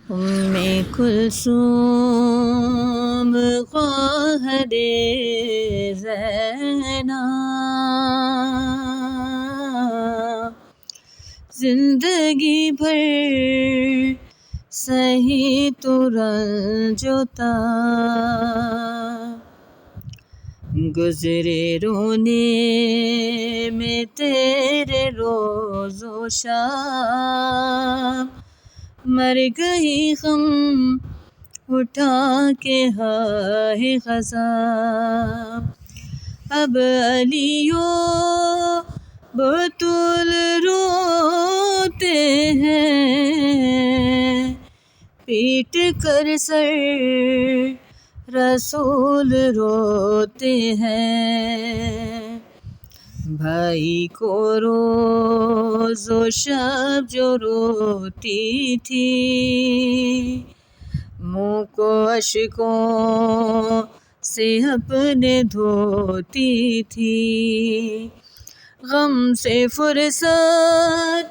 کلثوم خواہر زینب، زندگی بھر سہی تو رنج و تاب، گزرے رونے میں تیرے روز و شب، مر گئی غم اٹھا کے ہائے غضب، اب علی و بطول روتے ہیں، پیٹ کر سر رسول روتے ہیں، بھائی کو روز و شب جو روتی تھی، منہ کو اشکوں سے اپنے دھوتی تھی، غم سے فرصت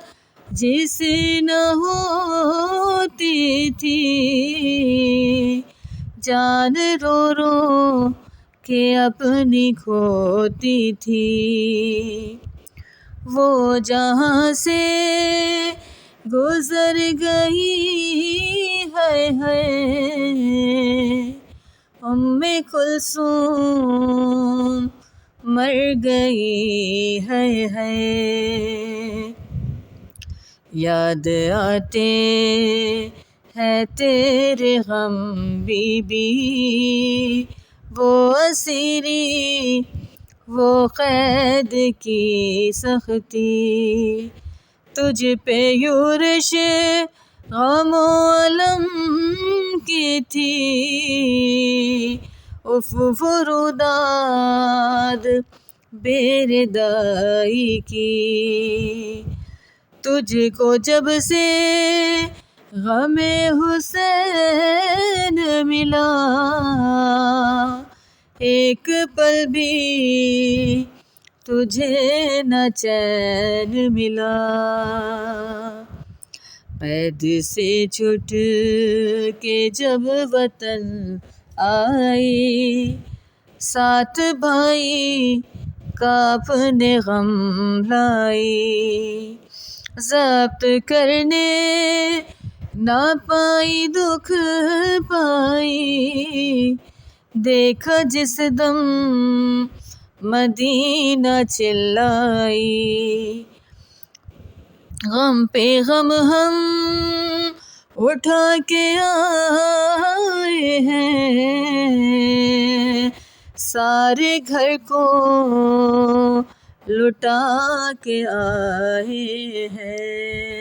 جسے نہ ہوتی تھی، جان رو رو کے اپنی کھوتی تھی، وہ جہاں سے گزر گئی ہے کلثوم مر گئی ہے، یاد آتے ہے تیرے غم بی بی، وہ اسیری وہ قید کی سختی، تجھ پہ یورش غم و الم کی تھی، اف فروداد بے ردائی کی، تجھ کو جب سے غم حسین ملا، ایک پل بھی تجھے نہ چین ملا، قید سے چھٹ کے جب وطن آئی، ساتھ بھائی کا اپنے غم لائی، ضبط کرنے نہ پائی دکھ پائی، دیکھا جس دم مدینہ چلائی، غم پہ غم ہم اٹھا کے آئے ہیں، سارے گھر کو لٹا کے آئے ہیں۔